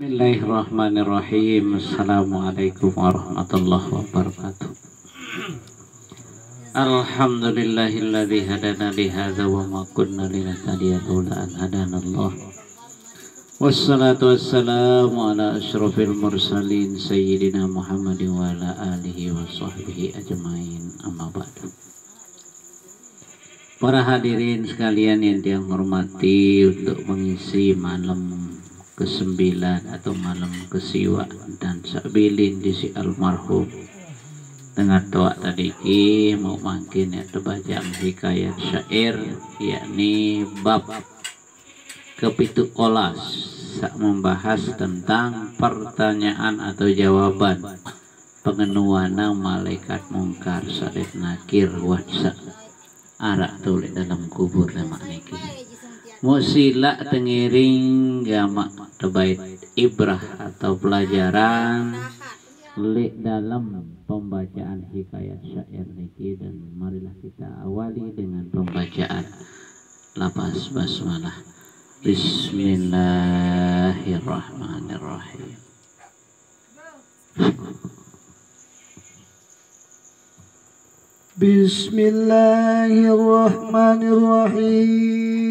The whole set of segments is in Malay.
Bismillahirrahmanirrahim. Assalamualaikum warahmatullahi wabarakatuh. Alhamdulillahilladzi hadana li hadza wa ma kunna linahtadiya laula an hadanallah. Wassalatu wassalamu ala asyrafil mursalin sayyidina Muhammadin wa ala alihi wa sahbihi ajmain. Amma ba'du. Para hadirin sekalian yang dihormati, untuk mengisi malam ke-9 atau malam kesiwa dan sabilin di si almarhum dengan doa tadi mau makin ya bacaan hikayat syair, yakni bab kepitu olas sak membahas tentang pertanyaan atau jawaban pengenuana malaikat mungkar sadet nakir wasa arak tulis dalam kubur lemak niki musila tengiring gamak terbaik ibrah atau pelajaran lek dalam pembacaan hikayat syair niki. Dan marilah kita awali dengan pembacaan lafaz basmalah. Bismillahirrahmanirrahim. Bismillahirrahmanirrahim.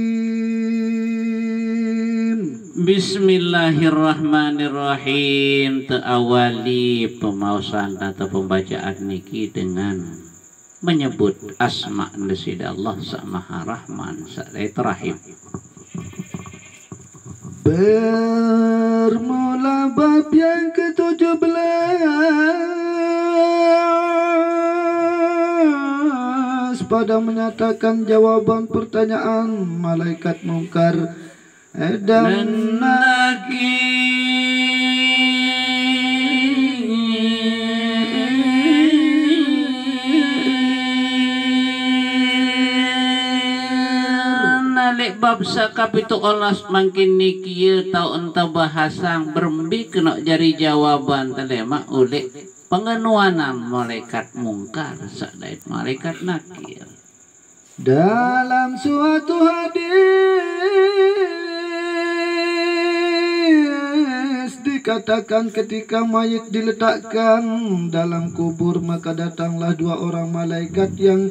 Bismillahirrahmanirrahim. Terawali pemausan atau pembacaan niki dengan menyebut asma nasida Allah Sa Maha Rahman Sa Rahim. Bermula bab yang ke-17 pada menyatakan jawaban pertanyaan malaikat mungkar dan nalik bab sakapitu olas makin nikieu tau entah bahasang berembi kena jari jawaban telema oleh pengenuanan malaikat mungkar sadait malaikat nakir. Dalam suatu hadis dikatakan ketika mayit diletakkan dalam kubur maka datanglah dua orang malaikat yang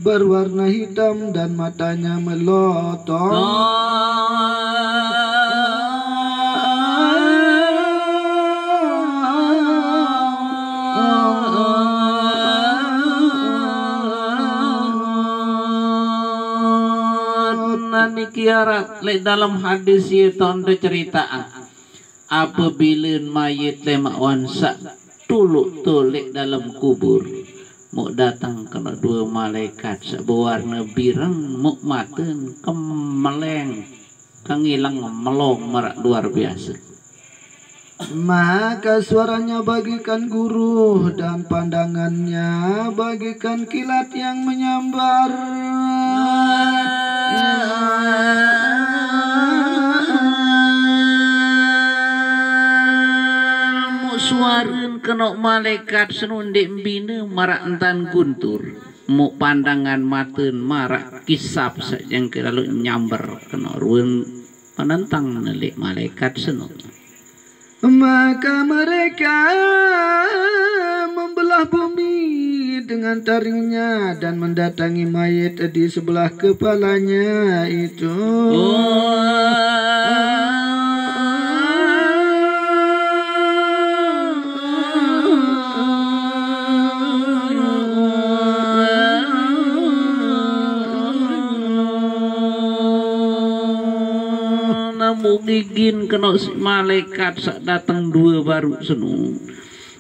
berwarna hitam dan matanya melotot. Kiarat le dalam hadis ye tondo ceritaan apabila mayit lemak wansa tuluk tulik dalam kubur mau datang kena dua malaikat seberwarna birang mau maten kemeleng kangilang melong merak luar biasa. Maka suaranya bagikan guru dan pandangannya bagikan kilat yang menyambar. Suarun kena malaikat senundik bina marak entan guntur mu pandangan maten marak kisap yang lalu nyamber kena ruang penentang nelik malaikat senuk. Maka mereka membelah bumi dengan taringnya dan mendatangi mayit di sebelah kepalanya itu. Mugigin kena si malaikat sak datang dua baru senu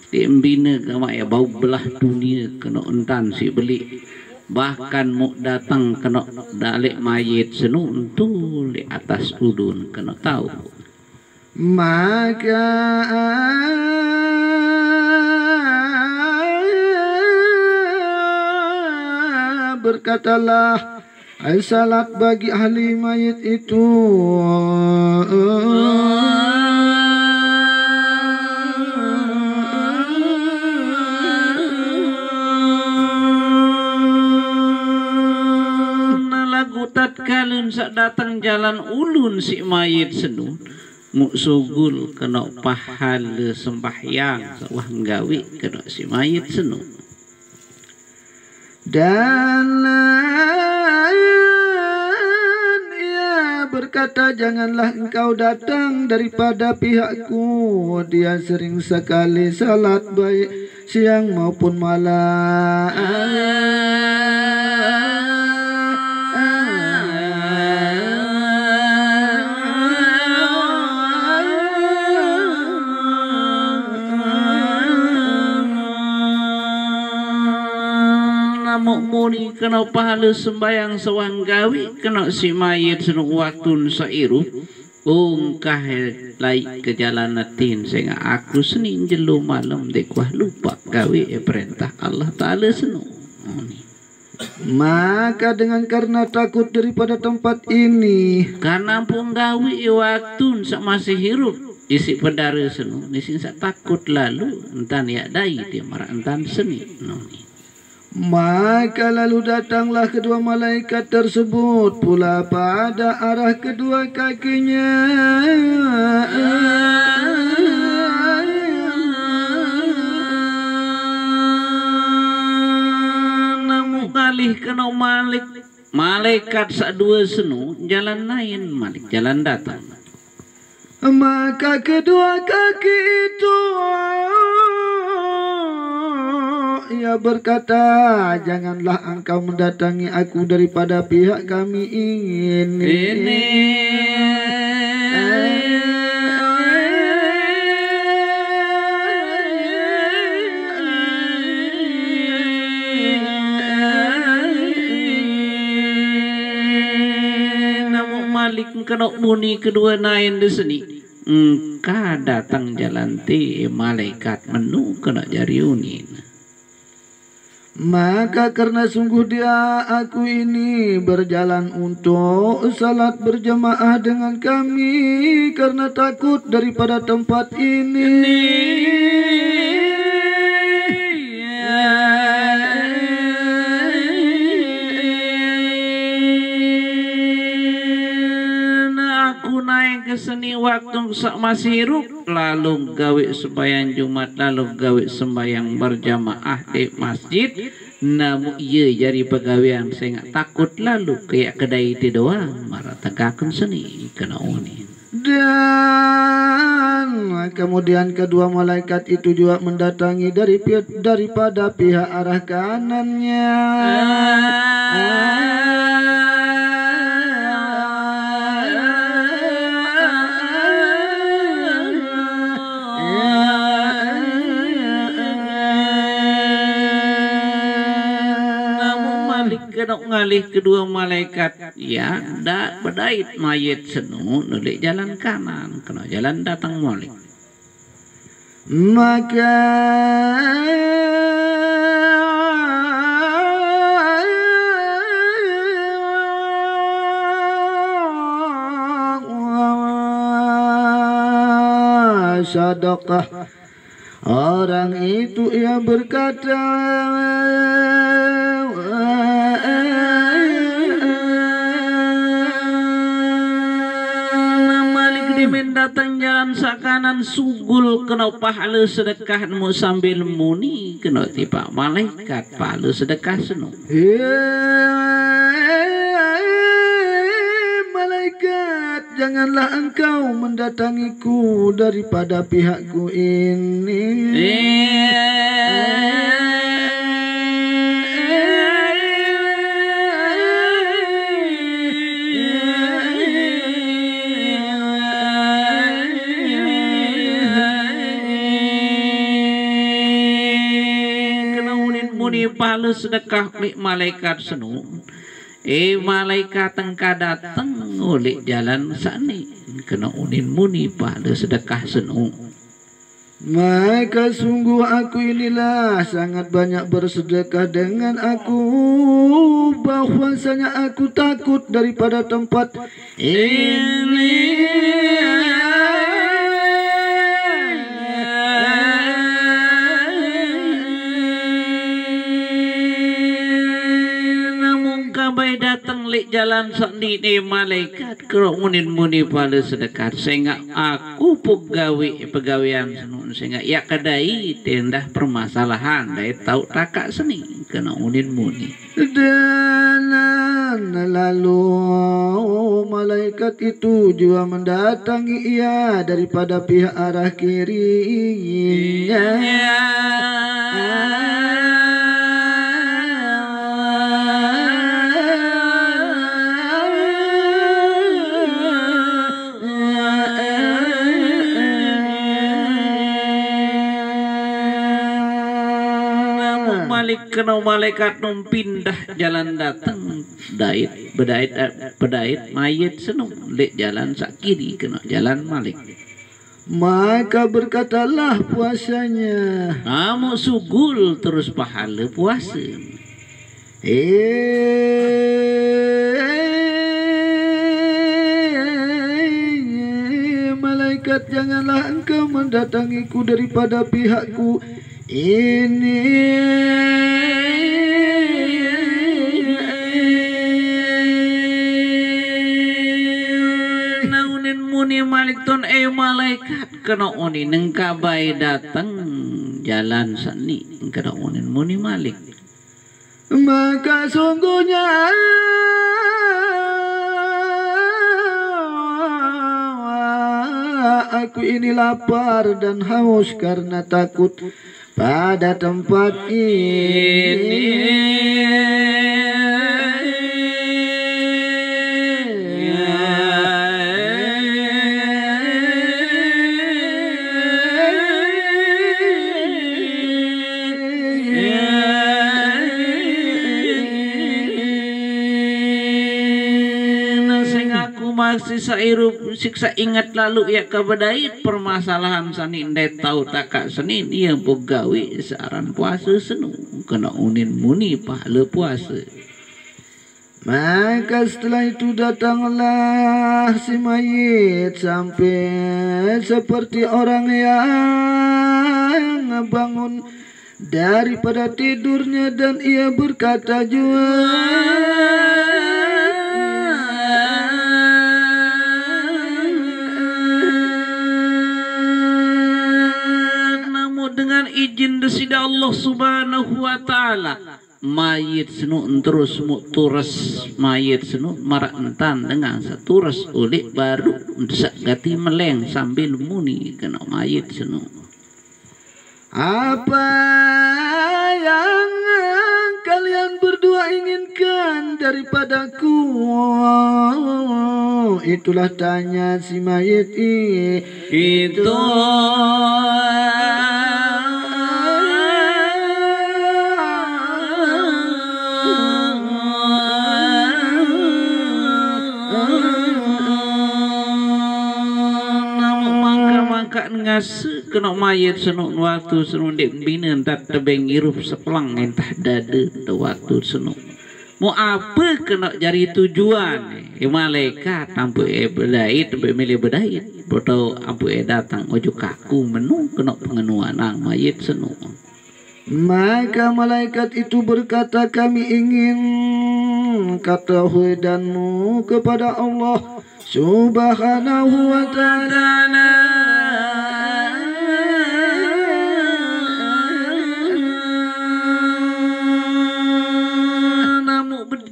diembina kama ya bau belah dunia kena entan si beli bahkan mau datang kena dalik mayit senu untuk di atas udun kena tahu. Maka berkatalah salat bagi ahli mayit itu. Lagu tatkalun sak datang jalan ulun si mayit senu Muksugul kena pahala sembahyang sawah nggawi kena si mayit senu. Dan ia berkata, janganlah engkau datang daripada pihakku. Dia sering sekali salat baik siang maupun malam. Muni kena pahala sembayang sawang gawi kena si mayit senu waktu sairu ungkah lai ke jalan natin sehingga aku senin jelu malam dekuah lupa gawi perintah Allah Ta'ala senu. Maka dengan karena takut daripada tempat ini, karena pun gawi waktu sak masih hirup isi pedara senu nisin sak takut lalu entan ya dai dia marah entan seni maka lalu datanglah kedua malaikat tersebut pula pada arah kedua kakinya. Namun kali kena malaikat sak dua senu jalan lain malik jalan datang. Maka kedua kaki itu ia berkata, janganlah engkau mendatangi aku daripada pihak kami ini. Namun malik kena muni kedua nain di sini. Engkau datang jalan ti malaikat menu kena jari unin. Maka karena sungguh dia aku ini berjalan untuk salat berjamaah dengan kami karena takut daripada tempat ini. Aku naik ke seni waktu sak masih hirup lalu gawe sembahyang Jumat lalu gawe sembahyang berjamaah di masjid. Namun ia jari pegawaian saya takut lalu kayak kedai itu doang marah tegakun seni kena unin. Dan kemudian kedua malaikat itu juga mendatangi daripada pihak arah kanannya. Ngalih kedua malaikat ya dak bedait mayit senu nulik jalan kanan kena jalan datang malik. Maka sadaqah orang itu ia berkata, datang jalan sakanan sugul kena pahala sedekah mu sambil muni kena tiba malaikat pahala sedekah senu. Malaikat, janganlah engkau mendatangiku daripada pihakku ini. Pahala sedekah oleh malaikat senu. Malaikat tengka datang oleh jalan sani kena unin muni pahala sedekah senu. Maka sungguh aku inilah sangat banyak bersedekah dengan aku, bahwasanya aku takut daripada tempat ini. lek jalan sani ni malaikat keromunin muni pada sedekat sehingga aku pegawaian senun sehingga ya kadai tendah permasalahan dai tahu takak seni kena unin muni. Dan lalu malaikat itu juga mendatangi ia daripada pihak arah kirinya. Kena malaikat num pindah jalan datang bedait mayit senung lek jalan sak kiri kena jalan malik. Maka berkatalah puasanya, Kamu sugul terus pahala puasa. Malaikat, janganlah engkau mendatangiku daripada pihakku ini. Naunin muni malik ton malaikat kena oni nengkabai datang jalan sani kena onin muni malik. Maka sungguhnya aku ini lapar dan haus karena takut pada tempat ini. Sisa irup siksa ingat lalu ya kabadait permasalahan sani ndai tahu takak seni dia pegawai searan puasa senu kena unin muni pahala puasa. Maka setelah itu datanglah si mayit sampai seperti orang yang bangun daripada tidurnya dan ia berkata izin desida Allah subhanahu wa ta'ala mayit senu terus turas mayit senu marak entan dengan saturas ulik baru sak gati meleng sambil muni kena mayit senu. Apa yang kalian berdua inginkan daripadaku? Itulah tanya si mayit itu. Ngas kena mayat senuk waktu senuk dek bina tak tebeng irup sepelang entah dada waktu senuk mau apa kena jari tujuan malaikat ampu bedait milih bedait botol ampu datang ojo kaku menu kena pengenuan ang mayat senuk. Maka malaikat itu berkata, kami ingin ketahuidanmu kepada Allah subhanahu wa ta'ala.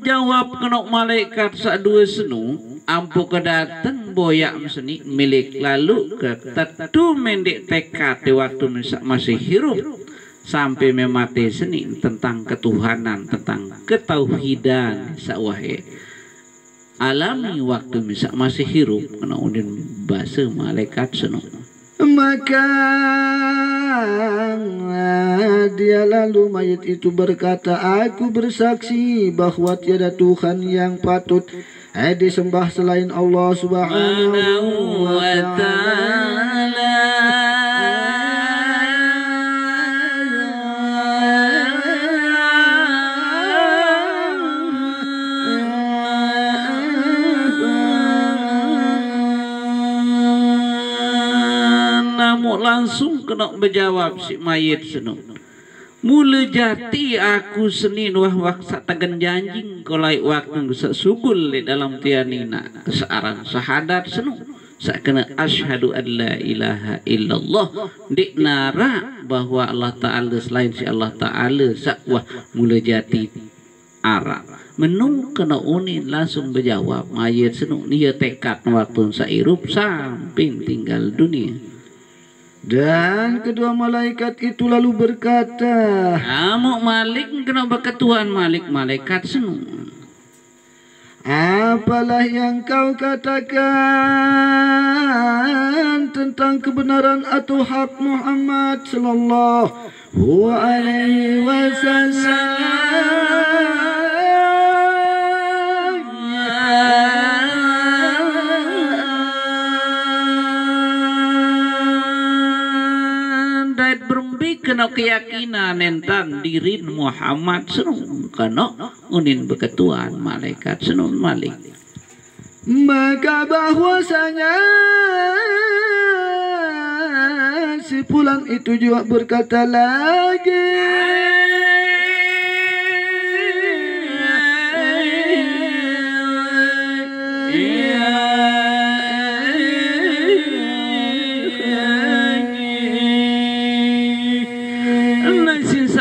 Jawab kena malaikat sak dua senu ampu kedatang boyak seni milik lalu ketatu mendek tekad di waktu masih hirup sampai memati seni tentang ketuhanan tentang ketauhidan sakwahe alami waktu masih hirup kena undin bahasa malaikat senu. Maka dia lalu mayit itu berkata, aku bersaksi bahwa tiada Tuhan yang patut disembah selain Allah subhanahu wa ta'ala. Langsung kena berjawab si mayit senu. Mula jati aku senin wah waksa tagan janjing kolai waktu sesugul di dalam tianina kesearan syahadat senu sakena asyhadu an la ilaha illallah dik nara bahwa Allah Ta'ala selain si Allah Ta'ala sakwah mula jati ara menung kena unin langsung berjawab mayat senu dia tekad waktu sairup samping tinggal dunia. Dan kedua malaikat itu lalu berkata, Amuk Malik kena berketuan Malik malaikat senu. Apalah yang kau katakan tentang kebenaran atau hak Muhammad sallallahu alaihi wasallam? Kena keyakinan entan dirin Muhammad senun kena unin beketuan malaikat senun Malik. Maka bahwasanya si Fulan itu juga berkata lagi,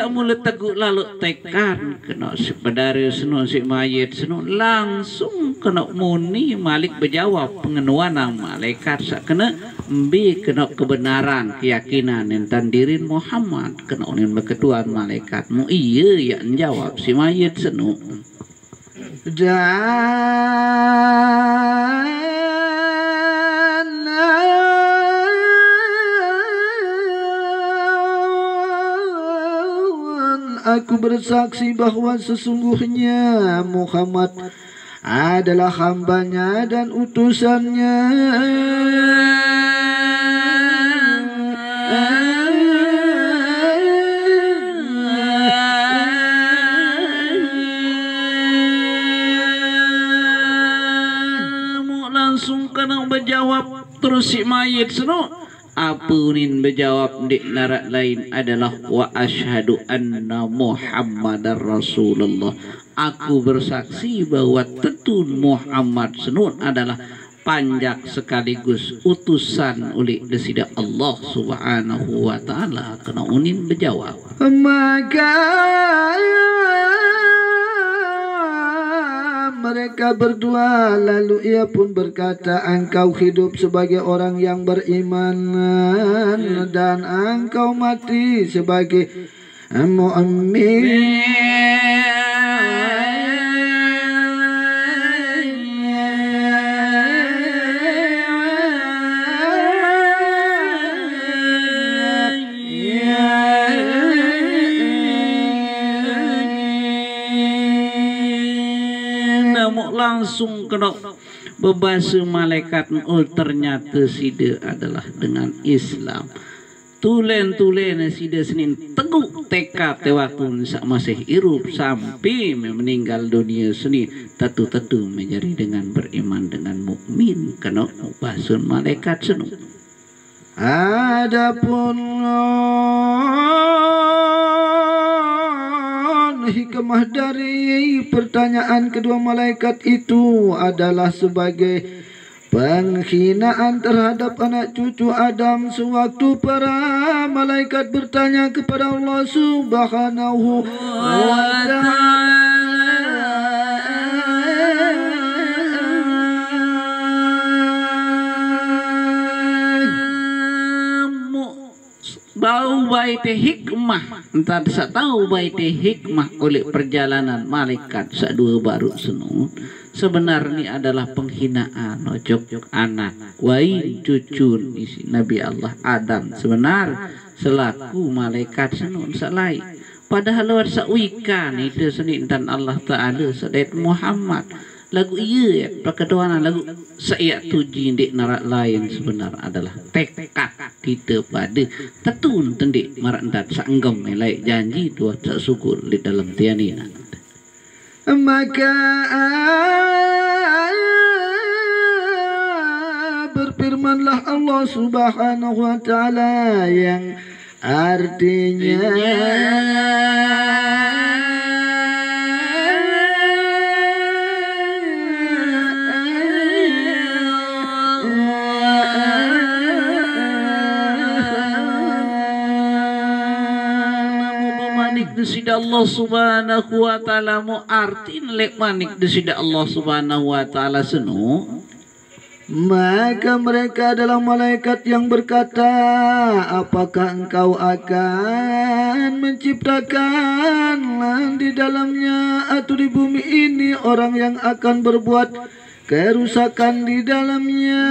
mula teguk lalu tekan kena si pedari senu si mayit senu langsung kena muni Malik berjawab pengenuan malaikat sak kena mbi kena kebenaran keyakinan entan dirin Muhammad kena unin berketuan malaikat mu iya ya menjawab si mayit senu aku bersaksi bahwa sesungguhnya Muhammad adalah hambanya dan utusannya. Langsung kena berjawab terus si mayit seno. Apunin berjawab di narak lain adalah wa asyhadu anna Muhammadar Rasulullah. Aku bersaksi bahwa tetun Muhammad senun adalah panjak sekaligus utusan oleh desida Allah Subhanahu wa taala. Kena unin berjawab. Maka mereka berdua lalu ia pun berkata, engkau hidup sebagai orang yang beriman dan engkau mati sebagai mu'min. Langsung kena berbahasa malaikat ternyata sida adalah dengan Islam. Tulen sida senin teguk tekad waktu sak masih hirup sampai meninggal dunia seni tentu menjadi dengan beriman dengan mukmin kena bahasa malaikat senu. Adapun hikmah dari pertanyaan kedua malaikat itu adalah sebagai penghinaan terhadap anak cucu Adam sewaktu para malaikat bertanya kepada Allah Subhanahu wa ta'ala. Tahu baik hikmah, entah tak tahu baik hikmah oleh perjalanan malaikat sadua baru senu. Sebenarnya adalah penghinaan ojok anak wain cucu Nabi Allah Adam sebenar selaku malaikat senu salai. Padahal luar sawikan itu seni dan Allah Taala sadat Muhammad. Lagu iya perkeduaan lagu saya tuji di narak lain sebenar adalah tekad kita pada tetun tendik marak endat sanggam melai janji dua tak syukur di dalam tianina. Maka berfirmanlah Allah Subhanahu wa ta'ala yang Artinya desida Allah subhanahu wa ta'ala mu artin lek manik desida Allah subhanahu wa ta'ala senu, maka mereka adalah malaikat yang berkata, apakah engkau akan menciptakan di dalamnya atau di bumi ini orang yang akan berbuat kerusakan di dalamnya?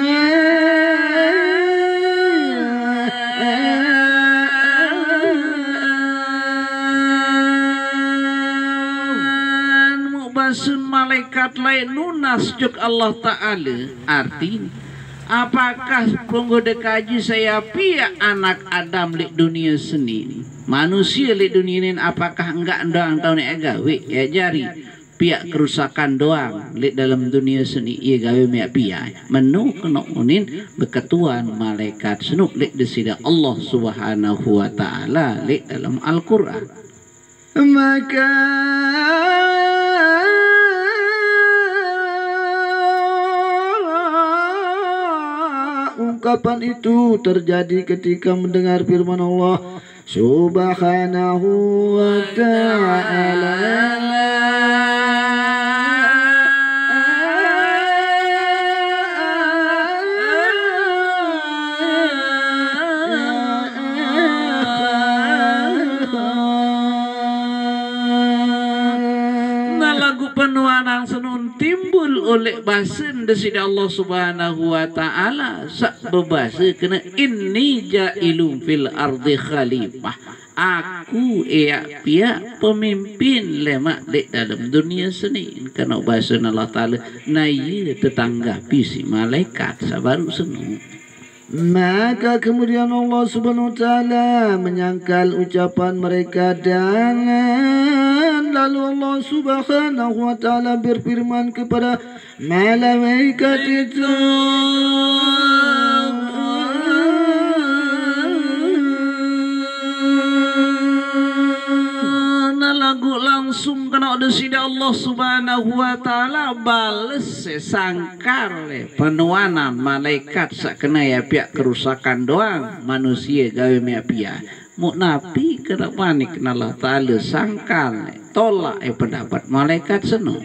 Basun malaikat lain nunas juk Allah Ta'ala arti apakah penggoda kaji saya pihak anak Adam lek dunia seni manusia lek dunia ini apakah enggak doang tahun gawe ya jari pihak kerusakan doang lek dalam dunia seni ia gawe miak pihak menu kena unin beketuan malaikat senuk lek desida Allah Subhanahu wa Ta'ala lek dalam Al-Quran. Maka ungkapan itu terjadi ketika mendengar firman Allah Subhanahu wa Ta'ala, penuanang senun timbul oleh bahasan desida Allah Subhanahu wa Ta'ala sak bebasa kena inni jailum fil ardi khalifah, aku pihak pemimpin lemak dek dalam dunia seni. Kena bahasa Allah Ta'ala naya tetangga pisi malaikat sabaru senu. Maka kemudian Allah Subhanahu wa Ta'ala menyangkal ucapan mereka dan lalu Allah Subhanahu wa Ta'ala berfirman kepada malaikat itu, lagu langsung kena desida Allah Subhanahu wa Ta'ala bales sangkar penuanan malaikat sak kena ya pihak kerusakan doang manusia gawe mea pihak mu nabi kena panik kena Allah Ta'ala sangkar tolak pendapat malaikat seno.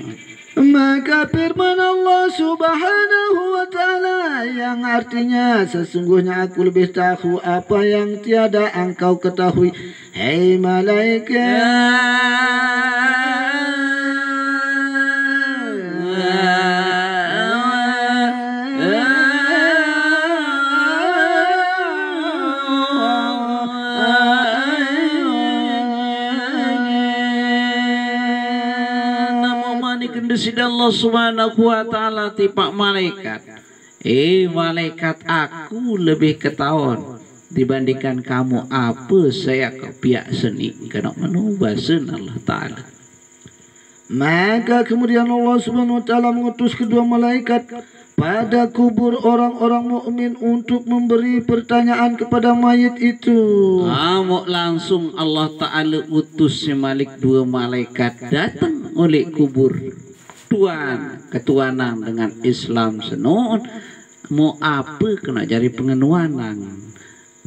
Maka firman Allah Subhanahu wa Ta'ala yang artinya sesungguhnya aku lebih tahu apa yang tiada engkau ketahui, hei malaikat. Desida Allah Subhanahu wa Ta'ala tipak malaikat, malaikat aku lebih ketahuan dibandingkan kamu apa saya ke pihak seni kena menubasan Allah Ta'ala. Maka kemudian Allah Subhanahu wa Ta'ala mengutus kedua malaikat pada kubur orang-orang mukmin untuk memberi pertanyaan kepada mayit itu. Langsung Allah Ta'ala utus si Malik dua malaikat datang oleh kubur ketuanan dengan Islam senun mau apa kena jari pengenuanan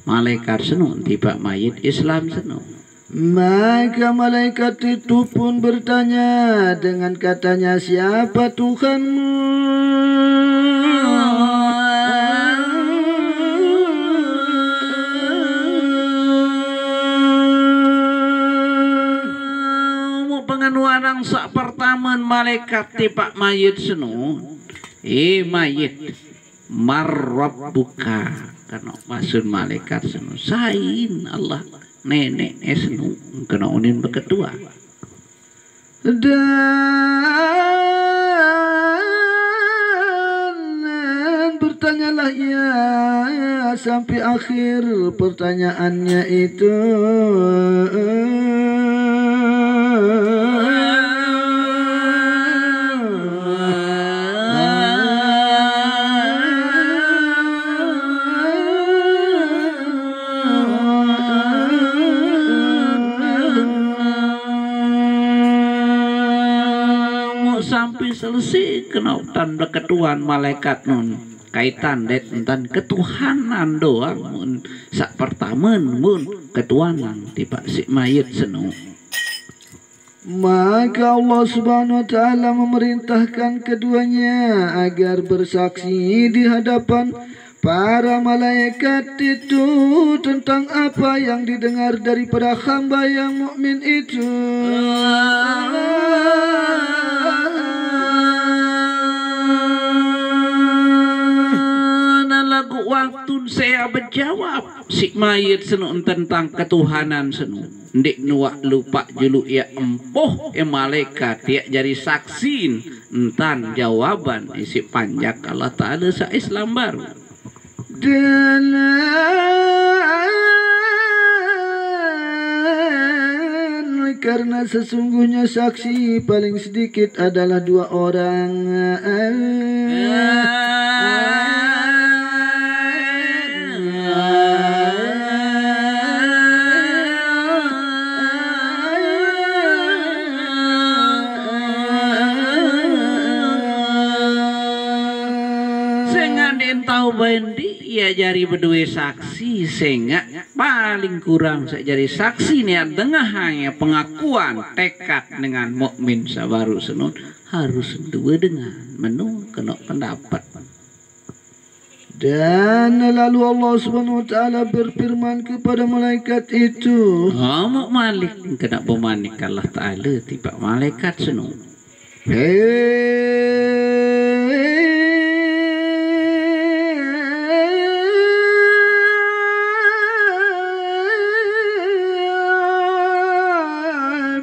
malaikat senun tiba mayit Islam senun. Maka malaikat itu pun bertanya dengan katanya, siapa Tuhanmu? Pengenuanan sak pertama malaikat tipak mayit senu, mayit marrabbuka karena maksud malaikat senu sain Allah nenek senu kena unin beketua dan bertanyalah ia sampai akhir pertanyaannya itu. sampai selesai kena tanda ketuan malaikat nun kaitan det tentang ketuhanan doang mun sak pertama mun ketuhanan tiba si mayit senu. Maka Allah Subhanahu wa taala memerintahkan keduanya agar bersaksi di hadapan para malaikat itu tentang apa yang didengar daripada hamba yang mukmin itu. Lagu waktu saya berjawab si mayit senu tentang ketuhanan senu ndik nuak lupa julu ya empoh malaikat ya jadi saksin entan jawaban isi panjak Allah Ta'ala sa Islam baru dan karena sesungguhnya saksi paling sedikit adalah 2 orang. Bendi ya jari berdua saksi sehingga paling kurang jadi saksi nih tengahnya pengakuan tekad dengan mukmin sabaru senun harus dua dengan menu kena pendapat. Dan lalu Allah Subhanahu wa taala berfirman kepada malaikat itu, mau malik kena pemanik Allah Ta'ala tiba malaikat senun.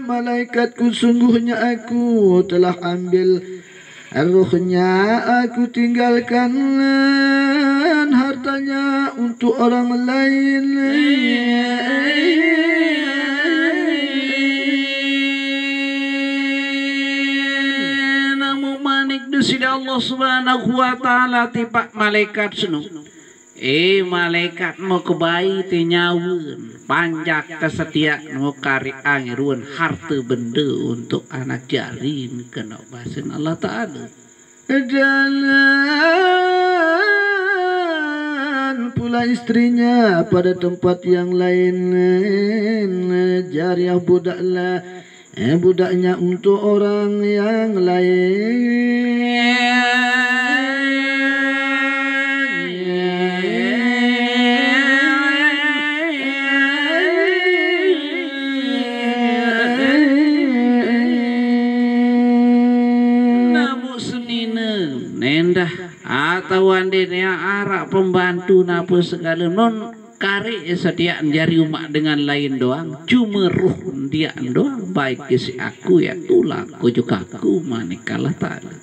Malaikatku, sungguhnya aku telah ambil ruhnya, aku tinggalkan hartanya untuk orang lain. Namun manik desida Allah Subhanahu wa taala tiba malaikat senu. Malaikat mau kebayi te nyawun panjak kesetiaan mau kari angirun harta benda untuk anak jarin kena bahasan Allah Ta'ala. Dan pula istrinya pada tempat yang lain jariah budaknya untuk orang yang lain. Atau andenya arak pembantu napa segala non kari sediaan jari umak dengan lain doang cuma ruh dia doang baik si aku ya tulang kujuk aku manikalah Ta'ala.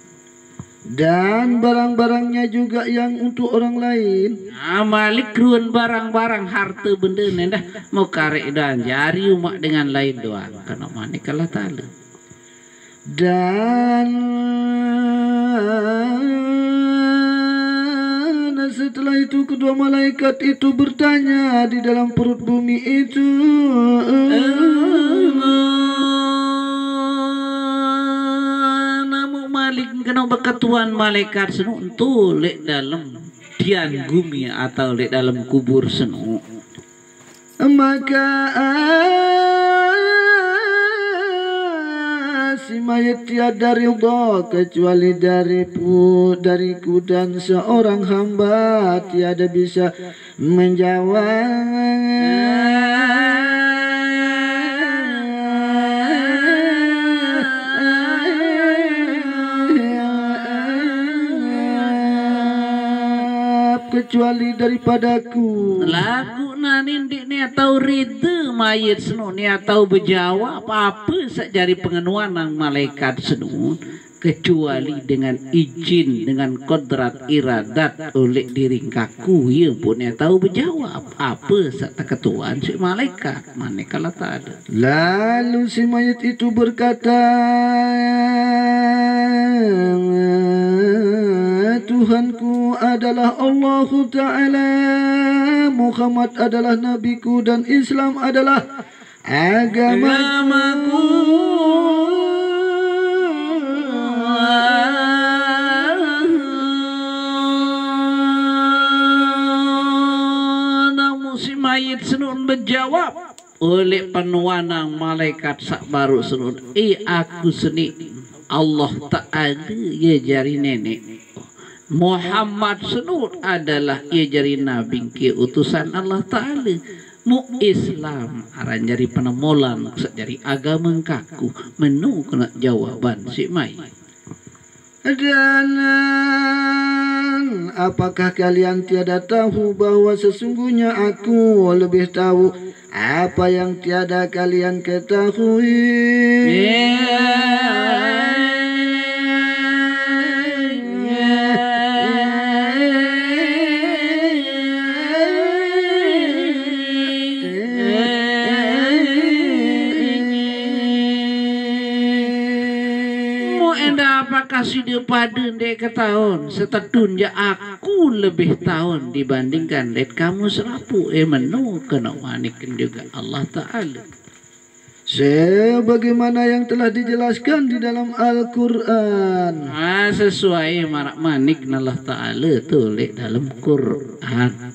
Dan barang-barangnya juga yang untuk orang lain. Malik ruan barang-barang harta benda nendah mau kari dan jari umak dengan lain doang karena manikalah Ta'ala. Dan setelah itu kedua malaikat itu bertanya di dalam perut bumi itu, namun Malik kena berketuan malaikat senu untuk lek dalam tian bumi atau lek dalam kubur senu. Maka si mayat tiada ridha kecuali dariku dan seorang hamba tiada bisa menjawab kecuali daripadaku. Lagu nanin ni atau rida mayat senu ni atau berjawab apa sejari pengenuan ng malaikat senu kecuali dengan izin dengan kodrat iradat oleh diri kaku ya pun ya tahu berjawab apa serta ketuan si malaikat manakala tak ada. Lalu si mayat itu berkata, Tuhanku adalah Allah Ta'ala, Muhammad adalah nabiku dan Islam adalah agamaku. mayit senun berjawab oleh penuanang malaikat sak baru senun, aku seni Allah Ta'ala ya jari nenek Muhammad senun adalah ya jari nabi ke utusan Allah Ta'ala mu Islam aran jari penemolan sak jari agama kaku menu kena jawaban si mai. Dan apakah kalian tiada tahu bahwa sesungguhnya aku lebih tahu apa yang tiada kalian ketahui? Kasih dia pada dek ke tahun setahun ya aku lebih tahun dibandingkan dek kamu serapu menu kena wanikan juga Allah Ta'ala sebagaimana yang telah dijelaskan di dalam Al-Quran. Sesuai marak manik Allah Ta'ala tulis dalam Quran.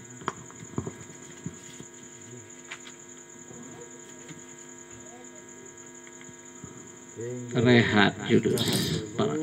Rehat judus para